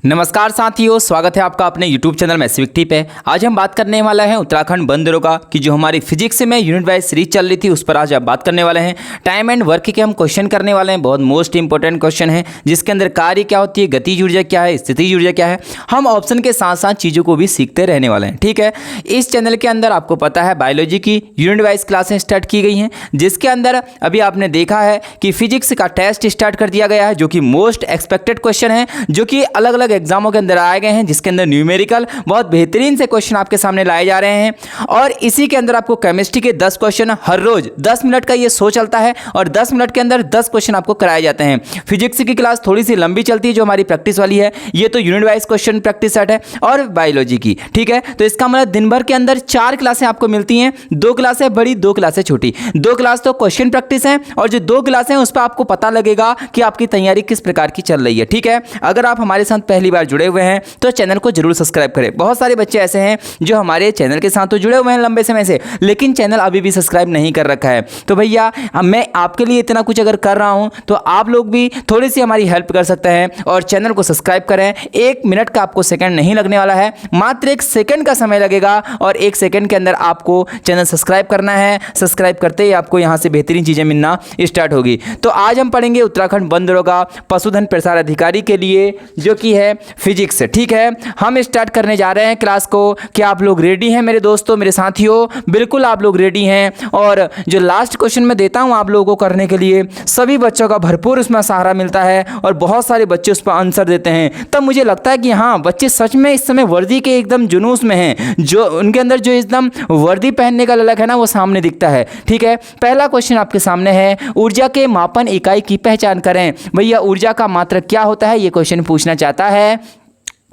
नमस्कार साथियों, स्वागत है आपका अपने YouTube चैनल मैथ्सविक्टी पे। आज हम बात करने वाले हैं उत्तराखंड बंद दरोगा की जो हमारी फिजिक्स में यूनिट वाइज सीरीज चल रही थी उस पर आज आप बात करने वाले हैं। टाइम एंड वर्क के हम क्वेश्चन करने वाले हैं। बहुत मोस्ट इंपॉर्टेंट क्वेश्चन है जिसके अंदर कार्य क्या होती है, गतिज ऊर्जा क्या है, स्थितिज ऊर्जा क्या है। हम ऑप्शन के साथ साथ चीज़ों को भी सीखते रहने वाले हैं। ठीक है, इस चैनल के अंदर आपको पता है बायोलॉजी की यूनिट वाइज क्लासें स्टार्ट की गई हैं, जिसके अंदर अभी आपने देखा है कि फिजिक्स का टेस्ट स्टार्ट कर दिया गया है जो कि मोस्ट एक्सपेक्टेड क्वेश्चन है, जो कि अलग अलग एग्जामों के अंदर आए गए हैं, जिसके अंदर न्यूमेरिकल बहुत बेहतरीन से क्वेश्चन आपके सामने लाए जा रहे हैं। और इसी के अंदर आपको केमिस्ट्री के 10 क्वेश्चन हर रोज 10 मिनट का ये शो चलता है और 10 मिनट के अंदर 10 क्वेश्चन आपको कराए जाते हैं। फिजिक्स की क्लास थोड़ी सी लंबी चलती है जो हमारी प्रैक्टिस वाली है, ये तो unit wise question practice set है। और बायोलॉजी की, ठीक है, तो इसका मतलब दिन भर के अंदर 4 क्लासें आपको मिलती हैं, 2 क्लासें बड़ी, 2 क्लासें छोटी। 2 क्लास तो क्वेश्चन प्रैक्टिस है और जो 2 क्लासें हैं उस पर आपको पता लगेगा कि आपकी तैयारी किस प्रकार की चल रही है। ठीक है, अगर आप हमारे साथ पहली बार जुड़े हुए हैं तो चैनल को जरूर सब्सक्राइब करें। बहुत सारे बच्चे ऐसे हैं जो हमारे चैनल के साथ तो जुड़े हुए हैं लंबे समय से, लेकिन चैनल अभी भी सब्सक्राइब नहीं कर रखा है। तो भैया मैं आपके लिए इतना कुछ अगर कर रहा हूं तो आप लोग भी थोड़ी सी हमारी हेल्प कर सकते हैं और चैनल को सब्सक्राइब करें। 1 मिनट का आपको सेकंड नहीं लगने वाला है, मात्र 1 सेकंड का समय लगेगा और 1 सेकंड के अंदर आपको चैनल सब्सक्राइब करना है। सब्सक्राइब करते ही आपको यहां से बेहतरीन चीजें मिलना स्टार्ट होगी। तो आज हम पढ़ेंगे उत्तराखंड वन दरोगा पशुधन प्रसार अधिकारी के लिए, जो कि है फिजिक्स। ठीक है, हम स्टार्ट करने जा रहे हैं क्लास को। क्या आप लोग रेडी हैं मेरे दोस्तों, मेरे साथियों? बिल्कुल आप लोग रेडी हैं। और जो लास्ट क्वेश्चन मैं देता हूं आप लोगों को करने के लिए, सभी बच्चों का भरपूर उसमें सहारा मिलता है और बहुत सारे बच्चे उस पर आंसर देते हैं। तब मुझे लगता है कि हाँ, बच्चे सच में इस समय वर्दी के एकदम जुनूस में हैं, जो उनके अंदर जो एकदम वर्दी पहनने का ललक है ना, वो सामने दिखता है। ठीक है, पहला क्वेश्चन आपके सामने है, ऊर्जा के मापन इकाई की पहचान करें। भैया ऊर्जा का मात्रक क्या होता है, ये क्वेश्चन पूछना चाहता है।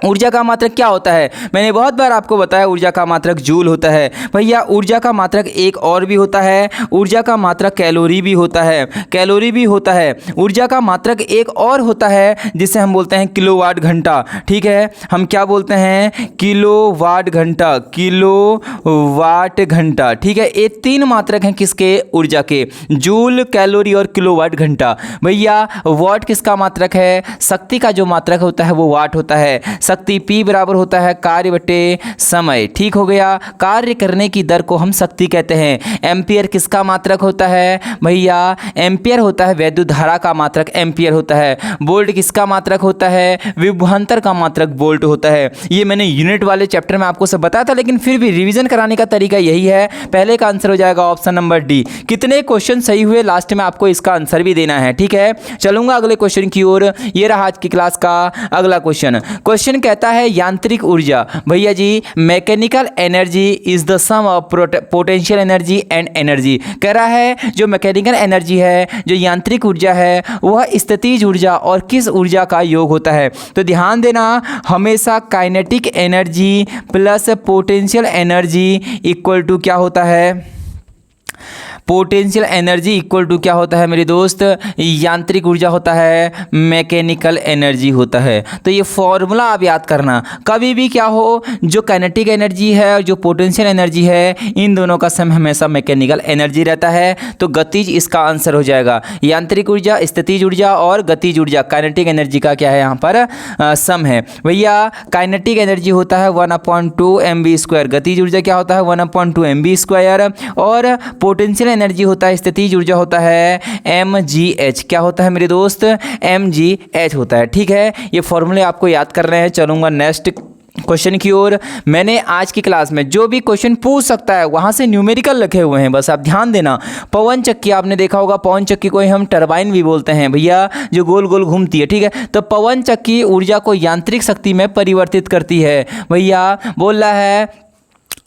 ऊर्जा का मात्रक क्या होता है? मैंने बहुत बार आपको बताया ऊर्जा का मात्रक जूल होता है। भैया ऊर्जा का मात्रक एक और भी होता है, ऊर्जा का मात्रक कैलोरी भी होता है, कैलोरी भी होता है। ऊर्जा का मात्रक एक और होता है जिसे हम बोलते हैं किलोवाट घंटा। ठीक है, हम क्या बोलते हैं? किलोवाट घंटा, किलोवाट घंटा। ठीक है, ये 3 मात्रक हैं किसके? ऊर्जा के, जूल, कैलोरी और किलोवाट घंटा। भैया वाट किसका मात्रक है? शक्ति का जो मात्रक होता है वो वाट होता है। शक्ति P बराबर होता है कार्य बटे समय। ठीक हो गया, कार्य करने की दर को हम शक्ति कहते हैं। एम्पियर किसका मात्रक होता है? भैया एम्पियर होता है वैद्युत धारा का मात्रक, एम्पियर होता है। वोल्ट किसका मात्रक होता है? विभवांतर का मात्रक वोल्ट होता है। ये मैंने यूनिट वाले चैप्टर में आपको सब बताया था, लेकिन फिर भी रिवीजन कराने का तरीका यही है। पहले का आंसर हो जाएगा ऑप्शन नंबर डी। कितने क्वेश्चन सही हुए लास्ट में आपको इसका आंसर भी देना है। ठीक है, चलूंगा अगले क्वेश्चन की ओर। ये रहा आज की क्लास का अगला क्वेश्चन कहता है यांत्रिक ऊर्जा। भैया जी mechanical energy is the sum of potential energy and energy. कह रहा है जो मैकेनिकल एनर्जी है, जो यांत्रिक ऊर्जा है, वह स्थितिज ऊर्जा और किस ऊर्जा का योग होता है? तो ध्यान देना, हमेशा kinetic energy plus potential energy equal to क्या होता है? पोटेंशियल एनर्जी इक्वल टू क्या होता है मेरे दोस्त? यांत्रिक ऊर्जा होता है, मैकेनिकल एनर्जी होता है। तो ये फॉर्मूला आप याद करना, कभी भी क्या हो, जो काइनेटिक एनर्जी है और जो पोटेंशियल एनर्जी है, इन दोनों का सम हमेशा मैकेनिकल एनर्जी रहता है। तो गतिज इसका आंसर हो जाएगा। यांत्रिक ऊर्जा, स्थितिज ऊर्जा और गतिज ऊर्जा, काइनेटिक एनर्जी का क्या है यहाँ पर सम है। भैया काइनेटिक एनर्जी होता है 1/2 mv², गतिज ऊर्जा क्या होता है? 1/2 mv², और पोटेंशियल एनर्जी होता है, स्थितिज ऊर्जा होता है mgh। क्या होता है मेरे दोस्त? mgh होता है। ठीक है, ये फॉर्मूले आपको याद कर रहे हैं। चलूंगा नेक्स्ट क्वेश्चन की ओर। मैंने आज की क्लास में जो भी क्वेश्चन पूछ सकता है वहां से न्यूमेरिकल रखे हुए हैं, बस आप ध्यान देना। पवन चक्की आपने देखा होगा, पवन चक्की को हम टरबाइन भी बोलते हैं भैया, जो गोल गोल घूमती है। ठीक है, तो पवन चक्की ऊर्जा को यांत्रिक शक्ति में परिवर्तित करती है। भैया बोल रहा है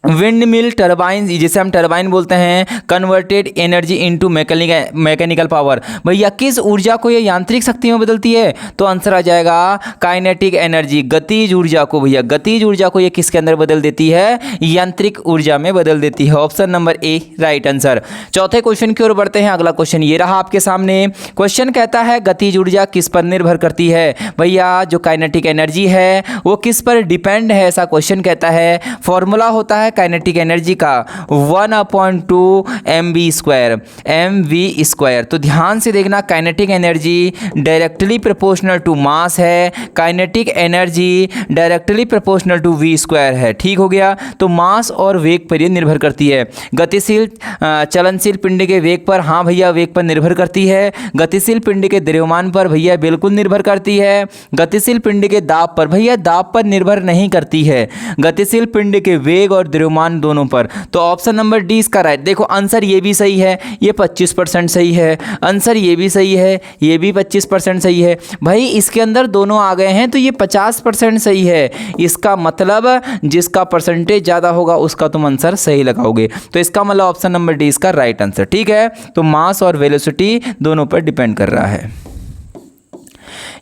विंड मिल टरबाइन, जिसे हम टरबाइन बोलते हैं, converted energy into mechanical power. भैया किस ऊर्जा को ये यांत्रिक शक्ति में बदलती है? तो आंसर आ जाएगा काइनेटिक एनर्जी, गतिज ऊर्जा को। भैया गतिज ऊर्जा को ये किसके अंदर बदल देती है? यांत्रिक ऊर्जा में बदल देती है। Option number A right answer. चौथे क्वेश्चन की ओर बढ़ते हैं। अगला क्वेश्चन ये रहा आपके सामने। क्वेश्चन कहता है गतिज ऊर्जा किस पर निर्भर करती है? भैया जो काइनेटिक एनर्जी है वो किस पर डिपेंड है, ऐसा क्वेश्चन कहता है। फॉर्मूला होता है काइनेटिक एनर्जी का 1/2 mv²। तो ध्यान से देखना, kinetic energy directly proportional to mass है, kinetic energy directly proportional to v² है। ठीक हो गया। तो मास और वेग पर ये निर्भर करती है। गतिशील चलनशील पिंड के वेग पर, हाँ भैया वेग पर निर्भर करती है। गतिशील पिंड के द्रव्यमान पर भैया बिल्कुल निर्भर करती है। गतिशील पिंड के दाब पर, भैया दाब पर निर्भर नहीं करती है, गतिशील पिंड के वेग और द्रव्यमान दोनों पर। तो ऑप्शन नंबर डी इसका राइट। देखो आंसर ये भी सही है, ये 25% सही है। आंसर ये भी सही है, ये भी 25% सही है। भाई इसके अंदर दोनों आ गए हैं तो ये 50% सही है। इसका मतलब जिसका परसेंटेज ज़्यादा होगा उसका तुम आंसर सही लगाओगे। तो इसका मतलब ऑप्शन नंबर डी इसका राइट आंसर। ठीक है। तो मास और वेलोसिटी दोनों पर डिपेंड कर रहा है।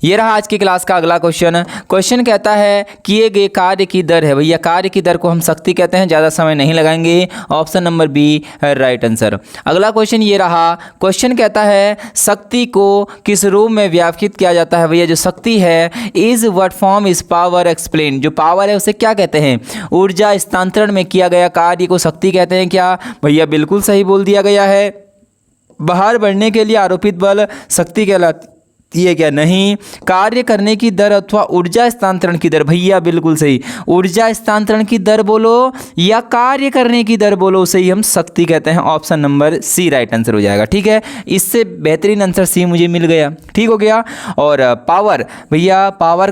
ये रहा आज की क्लास का अगला क्वेश्चन। क्वेश्चन कहता है किए गए कार्य की दर है। भैया कार्य की दर को हम शक्ति कहते हैं, ज़्यादा समय नहीं लगाएंगे। ऑप्शन नंबर बी है राइट आंसर। अगला क्वेश्चन ये रहा। क्वेश्चन कहता है शक्ति को किस रूप में व्याख्यात किया जाता है। भैया जो शक्ति है is what form is power explain. जो पावर है उसे क्या कहते हैं? ऊर्जा हस्तांतरण में किया गया कार्य को शक्ति कहते हैं क्या? भैया बिल्कुल सही बोल दिया गया है। बाहर बढ़ने के लिए आरोपित बल शक्ति कहलाती ये क्या? नहीं। कार्य करने की दर अथवा ऊर्जा हस्तांतरण की दर, भैया बिल्कुल सही। ऊर्जा हस्तांतरण की दर बोलो या कार्य करने की दर बोलो, उसे ही हम शक्ति कहते हैं। Option number C right answer हो जाएगा। ठीक है। इससे बेहतरीन आंसर सी मुझे मिल गया। ठीक हो गया। और पावर, भैया पावर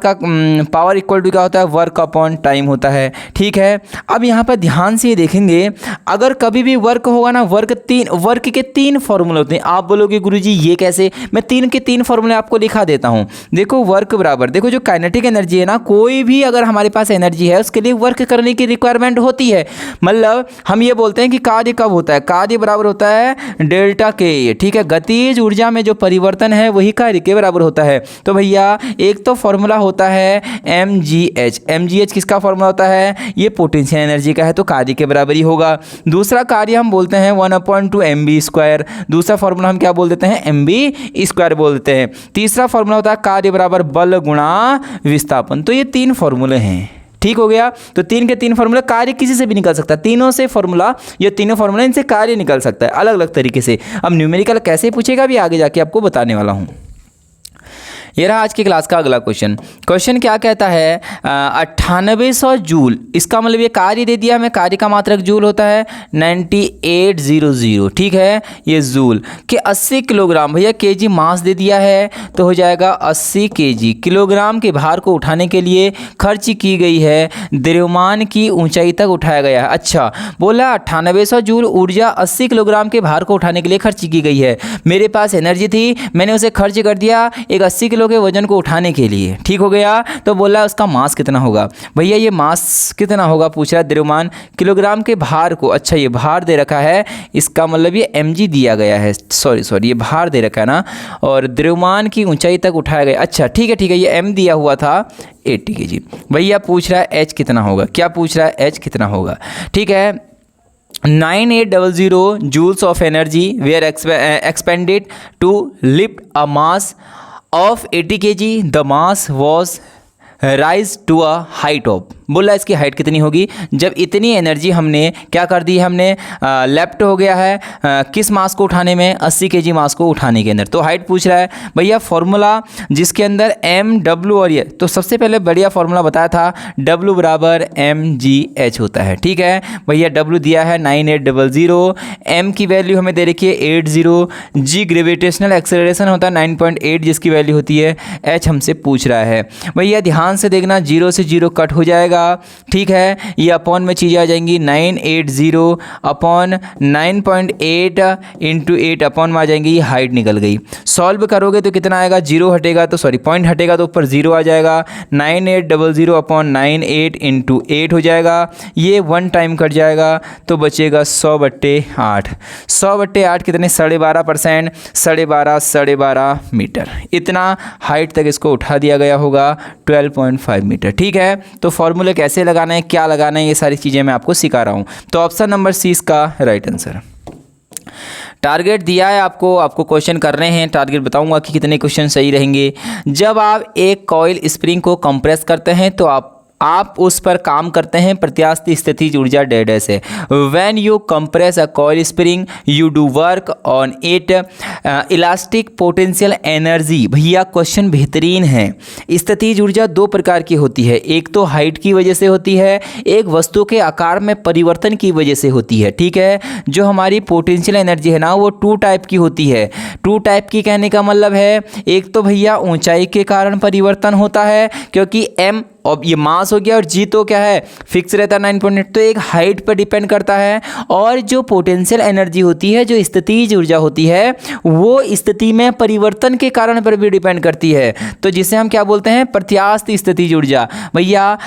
इक्वल टू क्या होता है? वर्क अपॉन टाइम होता है। ठीक है। अब यहाँ पर ध्यान से देखेंगे, अगर कभी भी वर्क होगा ना, वर्क के 3 फॉर्मूले होते हैं। आप बोलोगे गुरुजी ये कैसे? मैं 3 के 3 फॉर्मूले को लिखा देता हूं। देखो वर्क बराबर, देखो जो काइनेटिक एनर्जी है ना, कोई भी अगर हमारे पास एनर्जी है उसके लिए वर्क करने की रिक्वायरमेंट होती है। मतलब हम ये बोलते हैं कि कार्य कब होता है? कार्य बराबर होता है डेल्टा के। ठीक है। गतिज ऊर्जा में जो परिवर्तन है वही कार्य के बराबर होता है। तो भैया एक तो फॉर्मूला होता है mgh। mgh किसका फॉर्मूला होता है? ये पोटेंशियल एनर्जी का है, तो कार्य के बराबर ही होगा। दूसरा कार्य हम बोलते हैं 1/2 mv²। दूसरा फॉर्मूला हम क्या बोल देते हैं? mv² बोल देते हैं। तीसरा फॉर्मूला होता है कार्य बराबर बल गुणा विस्थापन। तो ये 3 फॉर्मूले हैं। ठीक हो गया। तो 3 के 3 फॉर्मूला, कार्य किसी से भी निकल सकता है। तीनों से फॉर्मूला, ये तीनों फॉर्मूला, इनसे कार्य निकल सकता है अलग अलग तरीके से। अब न्यूमेरिकल कैसे पूछेगा भी आगे जाके आपको बताने वाला हूँ। ये रहा आज की क्लास का अगला क्वेश्चन। क्वेश्चन क्या कहता है? 9800 जूल। इसका मतलब ये कार्य दे दिया हमें, कार्य का मात्रक जूल होता है 9800। ठीक है। ये जूल के 80 किलोग्राम, भैया केजी मास दे दिया है तो हो जाएगा 80 केजी। किलोग्राम के भार को उठाने के लिए खर्च की गई है द्रव्यमान की ऊंचाई तक उठाया गया है। अच्छा, बोला 9800 जूल ऊर्जा 80 किलोग्राम के भार को उठाने के लिए खर्च की गई है। मेरे पास एनर्जी थी, मैंने उसे खर्च कर दिया एक 80 किलो के वजन को उठाने के लिए। ठीक हो गया। तो बोला उसका मास कितना होगा। भैया ये मास कितना होगा पूछ रहा है, द्रव्यमान किलोग्राम के भार को। अच्छा ये भार दे रखा है, इसका मतलब ये mg दिया गया है। सॉरी ये भार दे रखा है ना, और द्रव्यमान की ऊंचाई तक उठाया गया। अच्छा ठीक है, ये m दिया हुआ था 80 kg। भैया पूछ रहा है h कितना होगा। क्या पूछ रहा है? h कितना होगा। ठीक है। 9800 joules of energy were expended to lift a mass of 80 kg. The mass was rise to a height of, बोला इसकी हाइट कितनी होगी जब इतनी एनर्जी हमने क्या कर दी, हमने लेफ्ट हो गया है किस मास को उठाने में? 80 केजी मास को उठाने के अंदर। तो हाइट पूछ रहा है। भैया फॉर्मूला जिसके अंदर m w और ये, तो सबसे पहले बढ़िया फॉर्मूला बताया था w बराबर mgh होता है। ठीक है। भैया w दिया है 9800, m की वैल्यू हमें दे रखी है 80, g ग्रेविटेशनल एक्सेलरेशन होता है 9.8 जिसकी वैल्यू होती है, h हमसे पूछ रहा है। भैया ध्यान से देखना, 0 से 0 कट हो जाएगा। ठीक है। ये अपॉन में चीज़ें आ जाएंगी 980 अपॉन 9.8 इंटू 8 अपॉन में आ जाएंगी। ये हाइट निकल गई। सॉल्व करोगे तो कितना आएगा? 0 हटेगा तो पॉइंट हटेगा तो ऊपर 0 आ जाएगा। 9800 अपॉन 98 इंटू 8 हो जाएगा। ये 1 टाइम कट जाएगा तो बचेगा 100/8। 100/8 कितने? 12.5%, 12.5 मीटर। इतना हाइट तक इसको उठा दिया गया होगा, 12.5 मीटर। ठीक है। तो फॉर्मूले कैसे लगाना है, क्या लगाना है, ये सारी चीज़ें मैं आपको सिखा रहा हूँ। तो ऑप्शन नंबर सी इसका राइट आंसर। टारगेट दिया है आपको क्वेश्चन करने हैं। टारगेट बताऊंगा कि कितने क्वेश्चन सही रहेंगे। जब आप एक कॉइल स्प्रिंग को कंप्रेस करते हैं तो आप आप उस पर काम करते हैं, प्रत्यास्थ स्थितिज ऊर्जा डेड है। When you compress a coil spring you do work on it, elastic potential energy. भैया क्वेश्चन बेहतरीन है। स्थितिज ऊर्जा दो प्रकार की होती है, एक तो हाइट की वजह से होती है, एक वस्तु के आकार में परिवर्तन की वजह से होती है। ठीक है, जो हमारी पोटेंशियल एनर्जी है ना वो टू टाइप की होती है। टू टाइप की कहने का मतलब है, एक तो भैया ऊंचाई के कारण परिवर्तन होता है क्योंकि m और ये मास हो गया, और जी तो क्या है फिक्स रहता है 9.8, तो एक हाइट पर डिपेंड करता है। और जो पोटेंशियल एनर्जी होती है, जो स्थितिज ऊर्जा होती है, वो स्थिति में परिवर्तन के कारण पर भी डिपेंड करती है, तो जिसे हम क्या बोलते हैं, प्रत्यास्थ स्थितिज ऊर्जा। भैया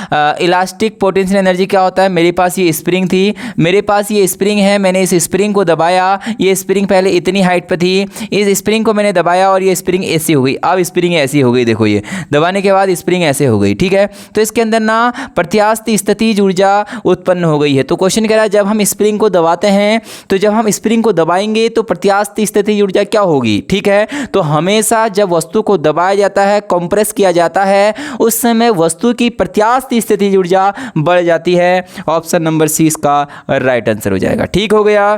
इलास्टिक पोटेंशियल एनर्जी क्या होता है, मेरे पास ये स्प्रिंग थी, मेरे पास ये स्प्रिंग है, मैंने इस स्प्रिंग को दबाया, ये स्प्रिंग पहले इतनी हाइट पर थी, इस स्प्रिंग को मैंने दबाया और ये स्प्रिंग ऐसी हो गई, अब स्प्रिंग ऐसी हो गई, देखो ये दबाने के बाद स्प्रिंग ऐसे हो गई। ठीक है, तो इसके अंदर ना प्रत्यास्थ स्थितिज ऊर्जा उत्पन्न हो गई है। तो क्वेश्चन कह रहा है जब हम स्प्रिंग को दबाते हैं, तो जब हम स्प्रिंग को दबाएंगे तो प्रत्यास्थ स्थितिज ऊर्जा क्या होगी। ठीक है, तो हमेशा जब वस्तु को दबाया जाता है, कंप्रेस किया जाता है, उस समय वस्तु की प्रत्यास्थ स्थितिज ऊर्जा बढ़ जाती है। ऑप्शन नंबर सी इसका राइट आंसर हो जाएगा। ठीक हो गया,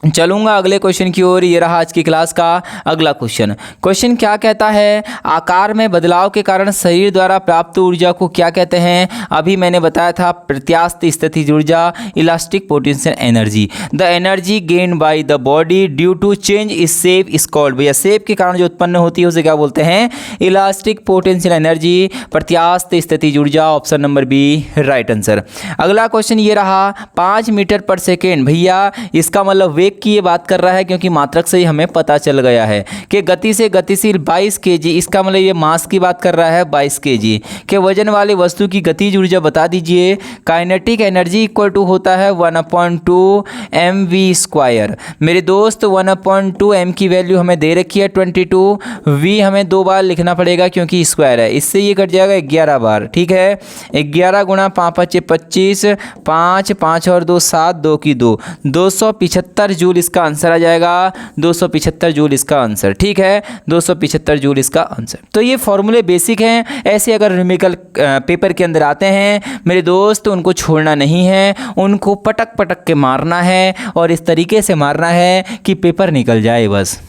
चलूंगा अगले क्वेश्चन की ओर। ये रहा आज की क्लास का अगला क्वेश्चन। क्वेश्चन क्या कहता है, आकार में बदलाव के कारण शरीर द्वारा प्राप्त ऊर्जा को क्या कहते हैं। अभी मैंने बताया था प्रत्यास्थ स्थितिज ऊर्जा, elastic potential energy. The energy gained by the body due to change is shape is called. भैया शेप के कारण जो उत्पन्न होती है उसे क्या बोलते हैं, इलास्टिक पोटेंशियल एनर्जी, प्रत्यास्थ स्थितिज ऊर्जा। Option number B right answer. अगला क्वेश्चन ये रहा, 5 मीटर पर सेकेंड। भैया इसका मतलब वेग की ये बात कर रहा है, क्योंकि मात्रक से ही हमें पता चल गया है कि गति से गतिशील 22 kg, इसका मतलब ये मास की बात कर रहा है 22 kg के वजन वाली वस्तु की गतिज ऊर्जा बता दीजिए। काइनेटिक एनर्जी इक्वल टू होता है 1/2 mv²। मेरे दोस्त 1/2 m की वैल्यू हमें दे रखी है 22, v हमें 2 बार लिखना पड़ेगा क्योंकि स्क्वायर है, इससे ये कट जाएगा 11 बार। ठीक है, 11 गुणा 5 × 25, 5 5 और 2 7, 2 की 2, 275 जूल इसका आंसर आ जाएगा। 275 जूल इसका आंसर। ठीक है, 275 जूल इसका आंसर। तो ये फॉर्मूले बेसिक हैं, ऐसे अगर न्यूमेरिकल पेपर के अंदर आते हैं मेरे दोस्त, उनको छोड़ना नहीं है, उनको पटक पटक के मारना है और इस तरीके से मारना है कि पेपर निकल जाए बस।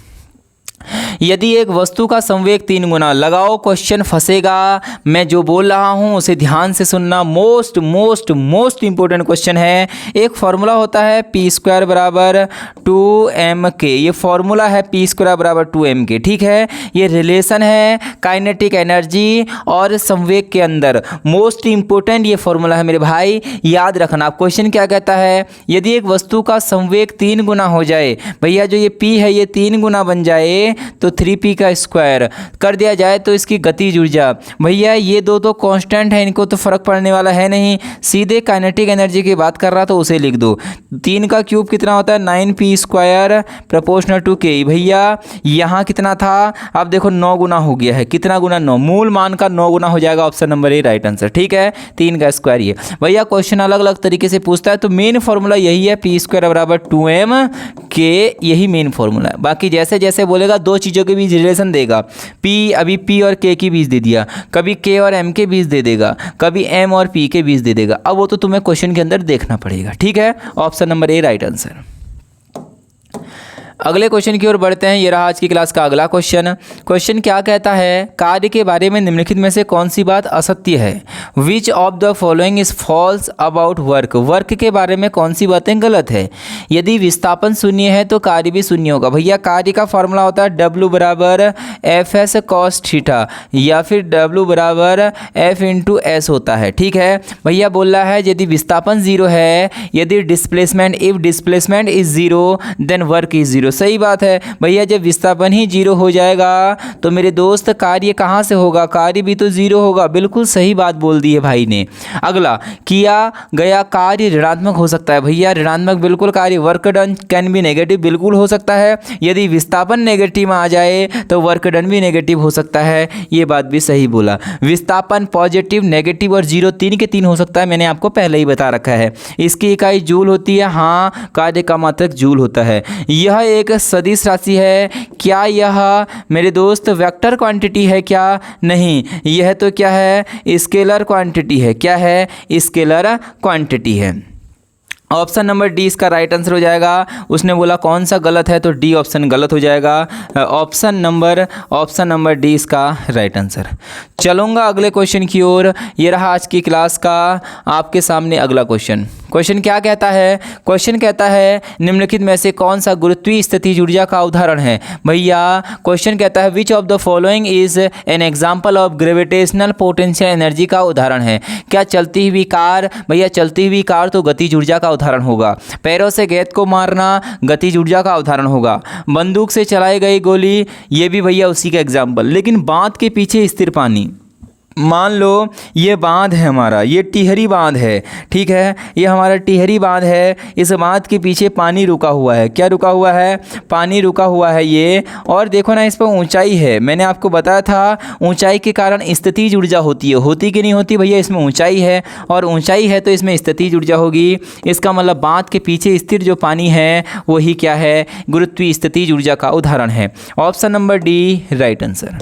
यदि एक वस्तु का संवेग 3 गुना, लगाओ क्वेश्चन फंसेगा, मैं जो बोल रहा हूं उसे ध्यान से सुनना, most most most important question है। एक फॉर्मूला होता है p² = 2mk, ये फॉर्मूला है p² = 2mk। ठीक है, ये रिलेशन है काइनेटिक एनर्जी और संवेग के अंदर, मोस्ट इंपॉर्टेंट ये फॉर्मूला है मेरे भाई, याद रखना। क्वेश्चन क्या कहता है, यदि एक वस्तु का संवेग 3 गुना हो जाए, भैया जो ये p है ये 3 गुना बन जाए तो 3p का स्क्वायर कर दिया जाए तो इसकी गतिज ऊर्जा। भैया ये दो तो कांस्टेंट है, इनको तो फर्क पड़ने वाला है नहीं, सीधे काइनेटिक एनर्जी की बात कर रहा तो उसे लिख दो। 3 का क्यूब कितना होता है, 9p² प्रोपोर्शनल टू k। भैया यहाँ कितना था, अब देखो 9 गुना हो गया है, कितना गुना 9, मूल मान का 9 गुना हो जाएगा। Option number A right answer. ठीक है, 3 का स्क्वायर ये। भैया क्वेश्चन अलग अलग तरीके से पूछता है, तो मेन फॉर्मूला यही है, p² = 2mk, यही मेन फॉर्मूला है। बाकी जैसे जैसे बोलेगा दो चीज़ों के बीच रिलेशन देगा, p अभी p और k के बीच दे दिया, कभी k और m के बीच दे देगा, कभी m और p के बीच दे देगा। अब वो तो तुम्हें क्वेश्चन के अंदर देखना पड़ेगा। ठीक है, option number A right answer. अगले क्वेश्चन की ओर बढ़ते हैं। ये रहा आज की क्लास का अगला क्वेश्चन। क्वेश्चन क्या कहता है, कार्य के बारे में निम्नलिखित में से कौन सी बात असत्य है। Which of the following is false about work. Work के बारे में कौन सी बातें गलत है। यदि विस्थापन शून्य है तो कार्य भी शून्य होगा। भैया कार्य का फॉर्मूला होता है W = Fs cos थीटा, या फिर W = F × S होता है। ठीक है, भैया बोल रहा है यदि विस्थापन 0 है, यदि displacement, if displacement is 0 then work is 0। सही बात है भैया, जब विस्थापन ही 0 हो जाएगा तो मेरे दोस्त कार्य कहाँ से होगा, कार्य भी तो 0 होगा। बिल्कुल सही बात बोल दी है भाई ने। अगला, किया गया कार्य ऋणात्मक हो सकता है। भैया ऋणात्मक बिल्कुल कार्य, work done can be negative, बिल्कुल हो सकता है। यदि विस्थापन नेगेटिव आ जाए तो वर्क डन भी नेगेटिव हो सकता है, ये बात भी सही बोला। विस्थापन पॉजिटिव, नेगेटिव और 0 3 के 3 हो सकता है, मैंने आपको पहले ही बता रखा है। इसकी इकाई जूल होती है, हाँ कार्य का मात्रक जूल होता है। यह एक सदिश राशि है। क्या यह मेरे दोस्त वेक्टर क्वांटिटी है? क्या नहीं, यह तो क्या है, स्केलर क्वांटिटी है। क्या है? स्केलर क्वांटिटी है। ऑप्शन नंबर डी इसका राइट आंसर हो जाएगा। उसने बोला कौन सा गलत है, तो डी ऑप्शन गलत हो जाएगा। ऑप्शन नंबर डी इसका राइट आंसर। चलूँगा अगले क्वेश्चन की ओर। ये रहा आज की क्लास का आपके सामने अगला क्वेश्चन। क्वेश्चन क्या कहता है? क्वेश्चन कहता है निम्नलिखित में से कौन सा गुरुत्वीय स्थितिज ऊर्जा का उदाहरण है? भैया क्वेश्चन कहता है which of the following is an example of gravitational potential energy का उदाहरण है। क्या चलती हुई कार? भैया चलती हुई कार तो गतिज ऊर्जा का उदाहरण होगा। पैरों से गेंद को मारना गतिज ऊर्जा का उदाहरण होगा। बंदूक से चलाई गई गोली, ये भी भैया उसी का एग्जाम्पल। लेकिन बांध के पीछे स्थिर पानी, मान लो ये बांध है हमारा, ये टिहरी बांध है, ठीक है, ये हमारा टिहरी बांध है। इस बांध के पीछे पानी रुका हुआ है। क्या रुका हुआ है? पानी रुका हुआ है ये। और देखो ना, इस पर ऊंचाई है। मैंने आपको बताया था ऊंचाई के कारण स्थितिज ऊर्जा होती है। होती कि नहीं होती भैया? इसमें ऊंचाई है, और ऊंचाई है तो इसमें स्थितिज ऊर्जा होगी। इसका मतलब बांध के पीछे स्थिर जो पानी है वही क्या है? गुरुत्वीय स्थितिज ऊर्जा का उदाहरण है। Option number D right answer.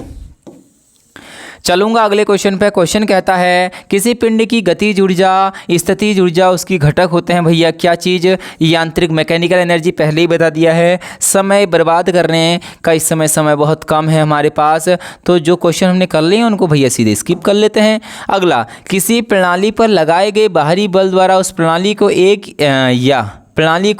चलूँगा अगले क्वेश्चन पे। क्वेश्चन कहता है किसी पिंड की गतिज ऊर्जा, स्थितिज ऊर्जा उसकी घटक होते हैं। भैया क्या चीज़? यांत्रिक मैकेनिकल एनर्जी पहले ही बता दिया है। समय बर्बाद करने का इस समय बहुत कम है हमारे पास, तो जो क्वेश्चन हमने कर लिए उनको भैया सीधे स्किप कर लेते हैं। अगला, किसी प्रणाली पर लगाए गए बाहरी बल द्वारा उस प्रणाली को एक प्रणाली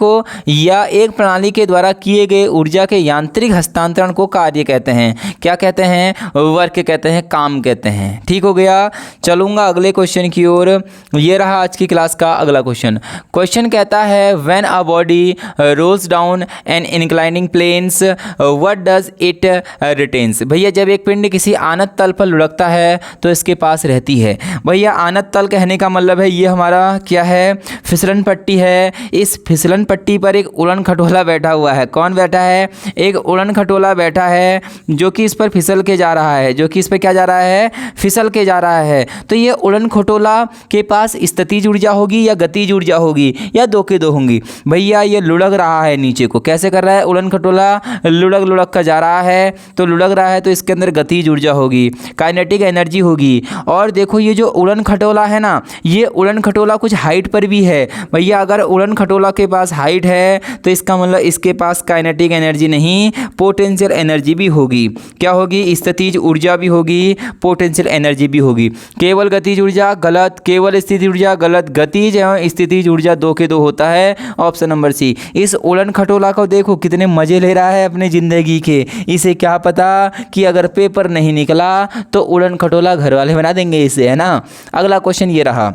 के द्वारा किए गए ऊर्जा के यांत्रिक हस्तांतरण को कार्य कहते हैं। क्या कहते हैं? वर्क कहते हैं, काम कहते हैं। ठीक हो गया। चलूँगा अगले क्वेश्चन की ओर। ये रहा आज की क्लास का अगला क्वेश्चन। क्वेश्चन कहता है when a body rolls down an inclining planes what does it retains. भैया जब एक पिंड किसी आनत तल पर लुढ़कता है तो इसके पास रहती है। भैया आनत तल कहने का मतलब है ये हमारा क्या है? फिसलन पट्टी है। इस फिसलन पट्टी पर एक उड़न खटोला बैठा हुआ है। कौन बैठा है? एक उड़न खटोला बैठा है जो कि इस पर फिसल के जा रहा है, जो कि इस पर क्या जा रहा है? फिसल के जा रहा है। तो ये उड़न खटोला के पास स्थितिज ऊर्जा होगी या गतिज ऊर्जा होगी, या दो के दो होंगी। भैया ये लुढ़क रहा है नीचे को। कैसे कर रहा है? उड़न खटोला लुढ़क कर जा रहा है, तो लुढ़क रहा है तो इसके अंदर गतिज ऊर्जा होगी, काइनेटिक एनर्जी होगी। और देखो ये जो उड़न खटोला है ना, ये उड़न खटोला कुछ हाइट पर भी है। भैया अगर उड़न खटोला के पास हाइट है तो इसका मतलब इसके पास काइनेटिक एनर्जी नहीं, पोटेंशियल एनर्जी भी होगी। क्या होगी? स्थितिज ऊर्जा भी होगी, पोटेंशियल एनर्जी भी होगी। केवल गतिज ऊर्जा गलत, केवल स्थितिज ऊर्जा गलत। गतिज एवं स्थितिज ऊर्जा दो के दो होता है। Option number C. इस उड़न खटोला को देखो कितने मजे ले रहा है अपनी जिंदगी के। इसे क्या पता कि अगर पेपर नहीं निकला तो उड़न खटोला घर वाले बना देंगे इसे, है ना। अगला क्वेश्चन ये रहा।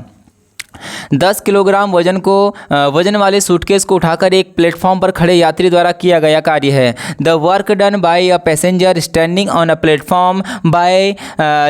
10 किलोग्राम वजन वाले सूटकेस को उठाकर एक प्लेटफॉर्म पर खड़े यात्री द्वारा किया गया कार्य है। The work done by a passenger standing on a platform bye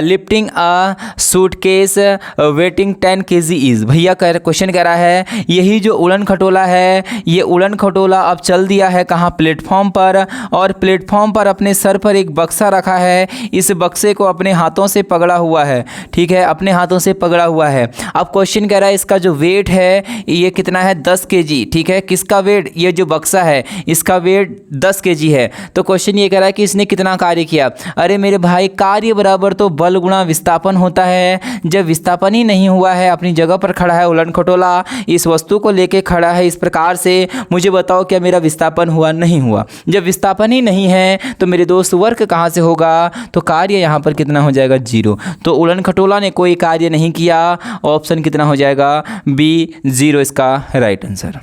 lifting a suitcase waiting 10 kg is. भैया क्वेश्चन कह रहा है यही जो उड़न खटोला है, ये उड़न खटोला अब चल दिया है कहाँ? प्लेटफॉर्म पर। और प्लेटफॉर्म पर अपने सर पर एक बक्सा रखा है। इस बक्से को अपने हाथों से पकड़ा हुआ है, ठीक है, अपने हाथों से पकड़ा हुआ है। अब क्वेश्चन कह रहा है इसका जो वेट है ये कितना है? 10 kg, ठीक है। किसका वेट? ये जो बक्सा है इसका वेट 10 kg है। तो क्वेश्चन ये कह रहा है कि इसने कितना कार्य किया। अरे मेरे भाई, कार्य बराबर तो बल गुणा विस्थापन होता है। जब विस्थापन ही नहीं हुआ है, अपनी जगह पर खड़ा है उड़न खटोला, इस वस्तु को लेके खड़ा है इस प्रकार से, मुझे बताओ क्या मेरा विस्थापन हुआ? नहीं हुआ। जब विस्थापन ही नहीं है तो मेरे दोस्त वर्क कहाँ से होगा? तो कार्य यहाँ पर कितना हो जाएगा? 0। तो उड़न खटोला ने कोई कार्य नहीं किया। ऑप्शन कितना हो जाएगा? बी 0 इसका राइट आंसर।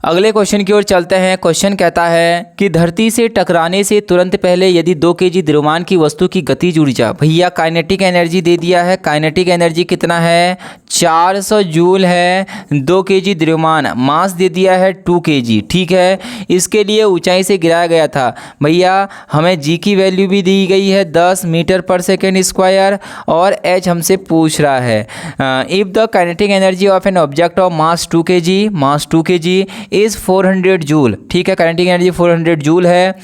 अगले क्वेश्चन की ओर चलते हैं। क्वेश्चन कहता है कि धरती से टकराने से तुरंत पहले यदि 2 kg द्रव्यमान की वस्तु की गतिज ऊर्जा, भैया काइनेटिक एनर्जी दे दिया है। काइनेटिक एनर्जी कितना है? 400 जूल है। 2 kg द्रव्यमान, मास दे दिया है 2 kg, ठीक है। इसके लिए ऊंचाई से गिराया गया था। भैया हमें जी की वैल्यू भी दी गई है 10 मीटर पर सेकेंड स्क्वायर, और एच हमसे पूछ रहा है if the kinetic energy of an object of mass 2 kg is 400 joule. ठीक है, काइनेटिक एनर्जी 400 जूल है।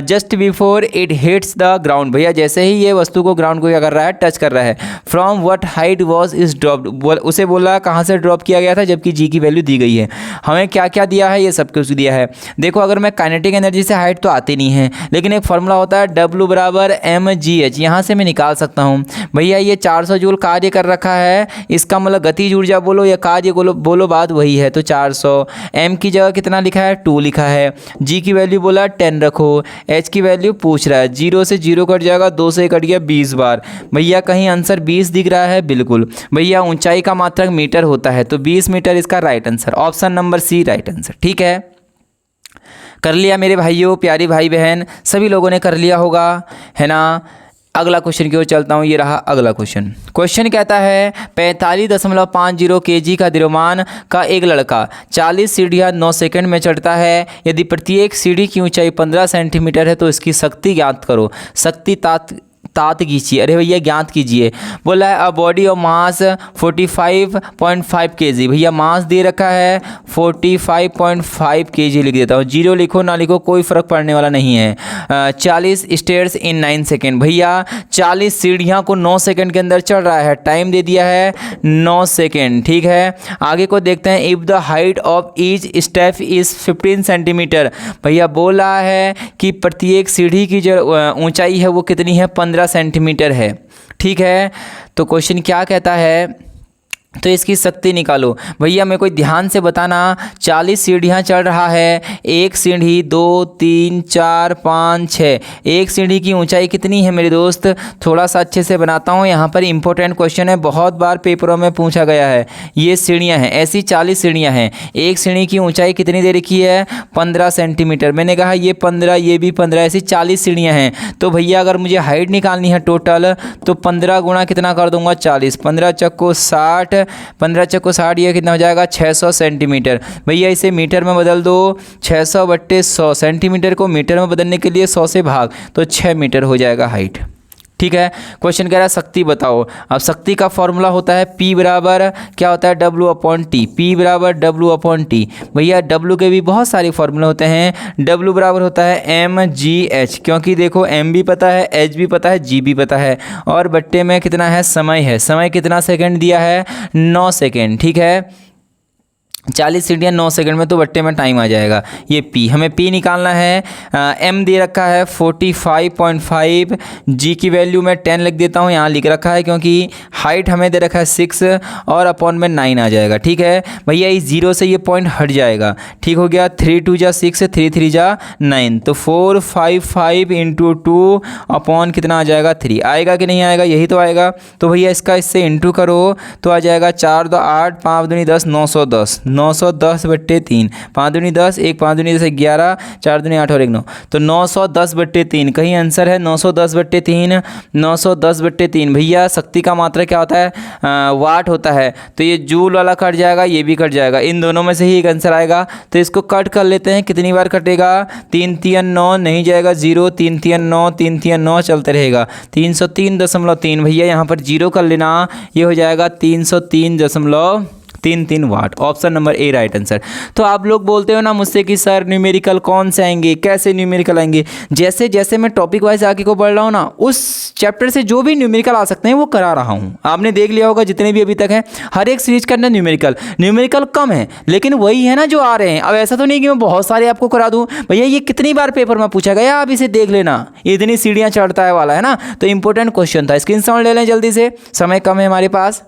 Just before it hits the ground, भैया जैसे ही ये वस्तु को ग्राउंड को क्या कर रहा है, टच कर रहा है। From what height was is dropped, उसे बोला कहाँ से ड्रॉप किया गया था, जबकि जी की वैल्यू दी गई है। हमें क्या क्या दिया है, ये सब कुछ दिया है। देखो अगर मैं काइनेटिक एनर्जी से हाइट तो आती नहीं है, लेकिन एक फॉर्मूला होता है W बराबर mgh, यहाँ से मैं निकाल सकता हूँ। भैया ये 400 जूल कार्य कर रखा है, इसका मतलब गतिज ऊर्जा बोलो या कार्य बोलो बात वही है। तो 400, m की जगह कितना लिखा है, 2 लिखा है। g की वैल्यू बोला 10 रखो, h की वैल्यू पूछ रहा है, 0 से 0 कट जाएगा, 2 से कट गया 20 बार। भैया कहीं आंसर 20 दिख रहा है, बिल्कुल। भैया ऊंचाई का मात्रक मीटर होता है, तो 20 मीटर इसका right answer, option number C right answer. ठीक है, कर लिया मेरे भाइयों, प्यारी भाई बहन, सभी लोगों ने कर लिया होगा, है ना। अगला क्वेश्चन की ओर चलता हूँ, ये रहा अगला क्वेश्चन। क्वेश्चन कहता है 45.50 kg का द्रव्यमान का एक लड़का 40 सीढ़ियाँ 9 सेकंड में चढ़ता है। यदि प्रत्येक सीढ़ी की ऊंचाई 15 सेंटीमीटर है तो इसकी शक्ति ज्ञात करो। शक्ति तात कीजिए, अरे भैया ज्ञात कीजिए। बोला है a body of mass 45.5 kg, भैया मास दे रखा है 45.5 kg, लिख देता हूँ, 0 लिखो ना लिखो कोई फ़र्क पड़ने वाला नहीं है। 40 स्टेयर्स इन 9 सेकेंड, भैया 40 सीढ़ियाँ को 9 सेकेंड के अंदर चढ़ रहा है, टाइम दे दिया है 9 सेकेंड। ठीक है, आगे को देखते हैं। If the height of each step is 15 centimetre, भैया बोल रहा है कि प्रत्येक सीढ़ी की जो ऊंचाई है वो कितनी है, 15 सेंटीमीटर है। ठीक है, तो क्वेश्चन क्या कहता है, तो इसकी शक्ति निकालो। भैया मेरे को ध्यान से बताना, 40 सीढ़ियाँ चढ़ रहा है, एक सीढ़ी 2 3 4 5 6, एक सीढ़ी की ऊंचाई कितनी है मेरे दोस्त, थोड़ा सा अच्छे से बनाता हूँ। यहाँ पर इंपॉर्टेंट क्वेश्चन है, बहुत बार पेपरों में पूछा गया है। ये सीढ़ियाँ हैं, ऐसी 40 सीढ़ियाँ हैं, एक सीढ़ी की ऊंचाई कितनी दे रखी है, 15 सेंटीमीटर। मैंने कहा ये 15, ये भी 15, ऐसी 40 सीढ़ियाँ हैं। तो भैया अगर मुझे हाइट निकालनी है टोटल, तो 15 गुणा कितना कर दूंगा, 40, 15 चक्को 60, 15 चक्को 60, ये कितना हो जाएगा, 600 सेंटीमीटर। भैया इसे मीटर में बदल दो, 600/100, सेंटीमीटर को मीटर में बदलने के लिए 100 से भाग, तो 6 मीटर हो जाएगा हाइट। ठीक है, क्वेश्चन कह रहा है शक्ति बताओ। अब शक्ति का फॉर्मूला होता है P बराबर क्या होता है, W/T, P बराबर W/T। भैया W के भी बहुत सारे फॉर्मूले होते हैं। W बराबर होता है mgh, क्योंकि देखो m भी पता है, h भी पता है, g भी पता है, और बट्टे में कितना है, समय है। समय कितना सेकंड दिया है, 9 सेकंड। ठीक है, 40 सीढ़ियाँ 9 सेकंड में, तो बट्टे में टाइम आ जाएगा। ये P, हमें P निकालना है। M दे रखा है 45.5, G की वैल्यू मैं 10 लिख देता हूँ, यहाँ लिख रखा है क्योंकि हाइट हमें दे रखा है 6 और अपॉन में 9 आ जाएगा। ठीक है भैया, इस 0 से ये पॉइंट हट जाएगा। ठीक हो गया, 3 2 जा 6, 3 3 जा 9, तो 455 × 2 अपॉन कितना आ जाएगा, 3 आएगा कि नहीं आएगा, यही तो आएगा। तो भैया इसका इससे इंटू करो तो आ जाएगा 4 2 8, 5 दूनी 10, 910, 910/3, 5 दूनी 10, 1 5 दूनी 10 11, 4 दूनी 8 और 1 9, तो 910/3। कहीं आंसर है 910/3, 910/3। भैया शक्ति का मात्रा क्या होता है, वाट होता है, तो ये जूल वाला कट जाएगा, ये भी कट जाएगा, इन दोनों में से ही एक आंसर आएगा। तो इसको कट कर लेते हैं, कितनी बार कटेगा, 3 3 9, नहीं जाएगा 0, 3 3 9, 3 3 9 चलते रहेगा, 303.3। भैया यहाँ पर 0 कर लेना, ये हो जाएगा 303.33 watt. Option number A right answer. तो आप लोग बोलते हो ना मुझसे कि सर न्यूमेरिकल कौन से आएंगे, कैसे न्यूमेरिकल आएंगे। जैसे जैसे मैं टॉपिक वाइज आगे को पढ़ रहा हूँ ना, उस चैप्टर से जो भी न्यूमेरिकल आ सकते हैं वो करा रहा हूँ। आपने देख लिया होगा जितने भी अभी तक हैं, हर एक सीरीज के अंदर न्यूमेरिकल कम है, लेकिन वही है ना जो आ रहे हैं। अब ऐसा तो नहीं कि मैं बहुत सारे आपको करा दूँ। भैया ये कितनी बार पेपर में पूछा गया, आप इसे देख लेना, इतनी सीढ़ियाँ चढ़ता है वाला है ना, तो इंपॉर्टेंट क्वेश्चन था। स्क्रीनशॉट ले लें जल्दी से, समय कम है हमारे पास।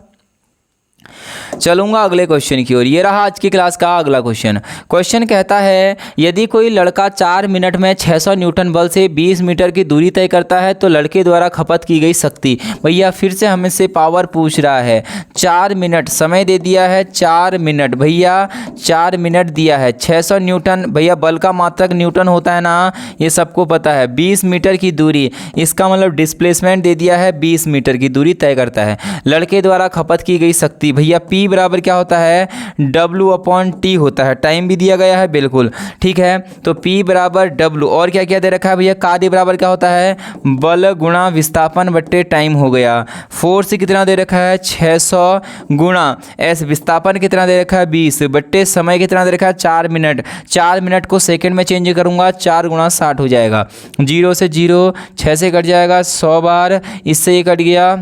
चलूंगा अगले क्वेश्चन की ओर। ये रहा आज की क्लास का अगला क्वेश्चन। क्वेश्चन कहता है यदि कोई लड़का 4 मिनट में 600 न्यूटन बल से 20 मीटर की दूरी तय करता है तो लड़के द्वारा खपत की गई शक्ति। भैया फिर से हमें से पावर पूछ रहा है। 4 मिनट समय दे दिया है, 4 मिनट, भैया 4 मिनट दिया है। 600 न्यूटन, भैया बल का मात्रक न्यूटन होता है ना, ये सबको पता है। 20 मीटर की दूरी, इसका मतलब डिस्प्लेसमेंट दे दिया है, 20 मीटर की दूरी तय करता है। लड़के द्वारा खपत की गई शक्ति, भैया भैया P बराबर क्या होता है, W/T होता है। टाइम भी दिया गया है बिल्कुल, ठीक है। तो P बराबर W, और क्या क्या दे रखा है भैया, कार्य बराबर क्या होता है, बल गुणा विस्थापन बट्टे टाइम हो गया। फोर्स कितना दे रखा है, 600 गुणा एस, विस्थापन कितना दे रखा है 20 बट्टे समय कितना दे रखा है 4 मिनट। 4 मिनट को सेकंड में चेंज करूंगा, 4 गुणा 60 हो जाएगा। 0 से 0, 6 से कट जाएगा 100 बार, इससे ये कट गया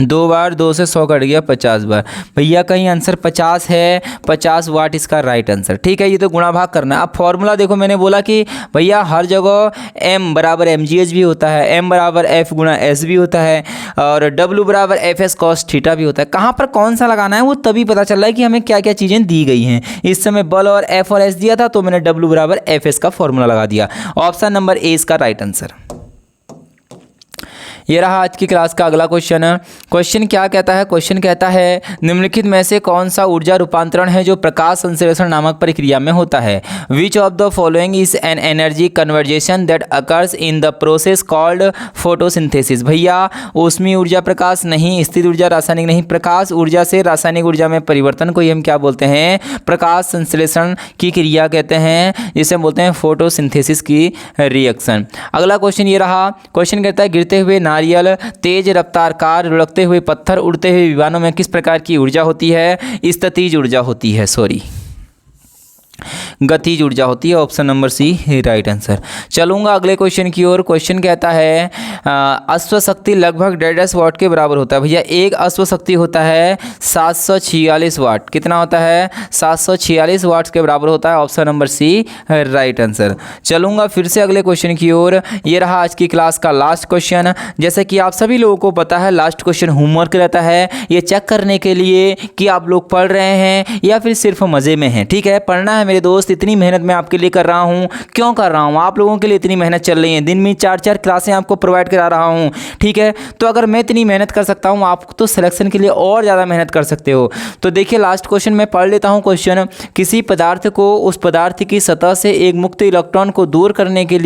2 बार, 2 से 100 कट गया 50 बार। भैया कहीं आंसर 50 है, 50 वाट इसका राइट आंसर, ठीक है। ये तो गुणा भाग करना है। अब फॉर्मूला देखो, मैंने बोला कि भैया हर जगह M बराबर mgh भी होता है, M बराबर F गुणा S भी होता है, और W बराबर FS cos थीटा भी होता है। कहाँ पर कौन सा लगाना है वो तभी पता चल रहा है कि हमें क्या क्या चीज़ें दी गई हैं। इस समय बल और F और S दिया था, तो मैंने W बराबर FS का फॉर्मूला लगा दिया। ऑप्शन नंबर ए इसका राइट आंसर। ये रहा आज की क्लास का अगला क्वेश्चन। क्वेश्चन क्या कहता है, क्वेश्चन कहता है निम्नलिखित में से कौन सा ऊर्जा रूपांतरण है जो प्रकाश संश्लेषण नामक प्रक्रिया में होता है। Which of the following is an energy conversation that occurs in the process called photosynthesis. भैया ऊष्मीय ऊर्जा प्रकाश नहीं, स्थिर ऊर्जा रासायनिक नहीं, प्रकाश ऊर्जा से रासायनिक ऊर्जा में परिवर्तन को ही हम क्या बोलते हैं, प्रकाश संश्लेषण की क्रिया कहते हैं, जिसे हम बोलते हैं फोटोसिंथेसिस की रिएक्शन। अगला क्वेश्चन ये रहा, क्वेश्चन कहता है गिरते हुए नारियल, तेज रफ्तार कार, लुढ़कते हुए पत्थर, उड़ते हुए विमानों में किस प्रकार की ऊर्जा होती है, स्थितिज ऊर्जा होती है, गतिज ऊर्जा होती है। Option number C right answer. चलूंगा अगले क्वेश्चन की ओर। क्वेश्चन कहता है अश्व शक्ति लगभग 1.5 वाट के बराबर होता है। भैया एक अश्व शक्ति होता है 746 वाट, कितना होता है 746 वाट के बराबर होता है। Option number C right answer. चलूंगा फिर से अगले क्वेश्चन की ओर। ये रहा आज की क्लास का लास्ट क्वेश्चन। जैसे कि आप सभी लोगों को पता है लास्ट क्वेश्चन होमवर्क रहता है, ये चेक करने के लिए कि आप लोग पढ़ रहे हैं या फिर सिर्फ मज़े में हैं। ठीक है, पढ़ना है मेरे दोस्त, इतनी मेहनत मैं आपके लिए कर रहा हूँ। क्यों कर रहा हूँ, आप लोगों के लिए इतनी मेहनत चल रही है, दिन में 4-4 क्लासें आपको प्रोवाइड करा रहा हूँ। ठीक है, तो अगर मैं इतनी मेहनत कर सकता हूँ, आप तो सिलेक्शन के लिए और ज़्यादा मेहनत कर सकते हो। तो देखिए लास्ट क्वेश्चन मैं पढ़ लेता हूँ। क्वेश्चन, किसी पदार्थ को उस पदार्थ की सतह से एक मुक्त इलेक्ट्रॉन को दूर करने के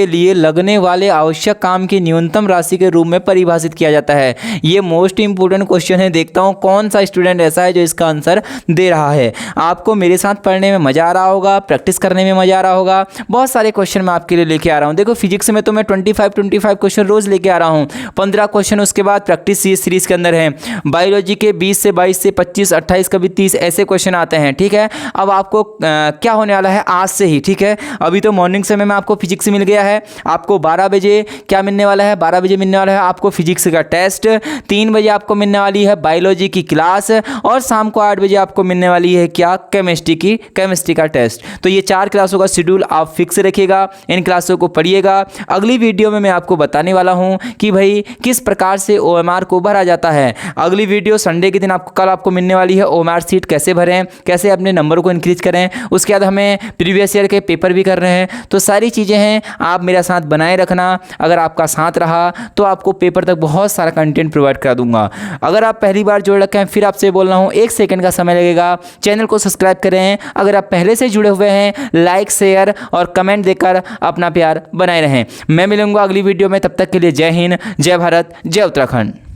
लिए लगने वाले आवश्यक काम की न्यूनतम राशि के रूप में परिभाषित किया जाता है। ये मोस्ट इंपोर्टेंट क्वेश्चन है। देखता हूँ कौन सा स्टूडेंट ऐसा है जो इसका आंसर दे रहा है। आपको मेरे साथ पढ़ने में मज़ा आ रहा होगा, प्रैक्टिस करने में मज़ा आ रहा होगा। बहुत सारे क्वेश्चन मैं आपके लिए लेके आ रहा हूँ। देखो फिजिक्स में तो मैं 25 क्वेश्चन रोज़ लेके आ रहा हूँ। 15 क्वेश्चन उसके बाद प्रैक्टिस सीरीज के अंदर है। बायोलॉजी के 20 से 22 से 25, 28, कभी 30 ऐसे क्वेश्चन आते हैं। ठीक है, अब आपको क्या होने वाला है आज से ही। ठीक है, अभी तो मॉर्निंग समय में आपको फिजिक्स मिल गया है। आपको 12 बजे क्या मिलने वाला है, 12 बजे मिलने वाला है आपको फिजिक्स का टेस्ट। 3 बजे आपको मिलने वाली है बायोलॉजी की क्लास, और शाम को 8 बजे आपको मिलने वाली है क्या, केमिस्ट्री का टेस्ट। तो ये 4 क्लासों का शेड्यूल आप फिक्स रखिएगा, इन क्लासों को पढ़िएगा। अगली वीडियो में मैं आपको बताने वाला हूँ कि भाई किस प्रकार से OMR को भरा जाता है। अगली वीडियो संडे के दिन कल आपको मिलने वाली है। OMR सीट कैसे भरें, कैसे अपने नंबर को इंक्रीज करें, उसके बाद हमें प्रीवियस ईयर के पेपर भी कर रहे हैं। तो सारी चीज़ें हैं, आप मेरा साथ बनाए रखना। अगर आपका साथ रहा तो आपको पेपर तक बहुत सारा कंटेंट प्रोवाइड करा दूंगा। अगर आप पहली बार जुड़ रखे हैं, फिर आपसे बोल रहा हूँ 1 सेकंड का समय लगेगा, चैनल को सब्सक्राइब करें। अगर आप पहले से जुड़े हुए हैं, लाइक शेयर और कमेंट देकर अपना प्यार बनाए रहें। मैं मिलूंगा अगली वीडियो में, तब तक के लिए जय हिंद, जय भारत, जय उत्तराखंड।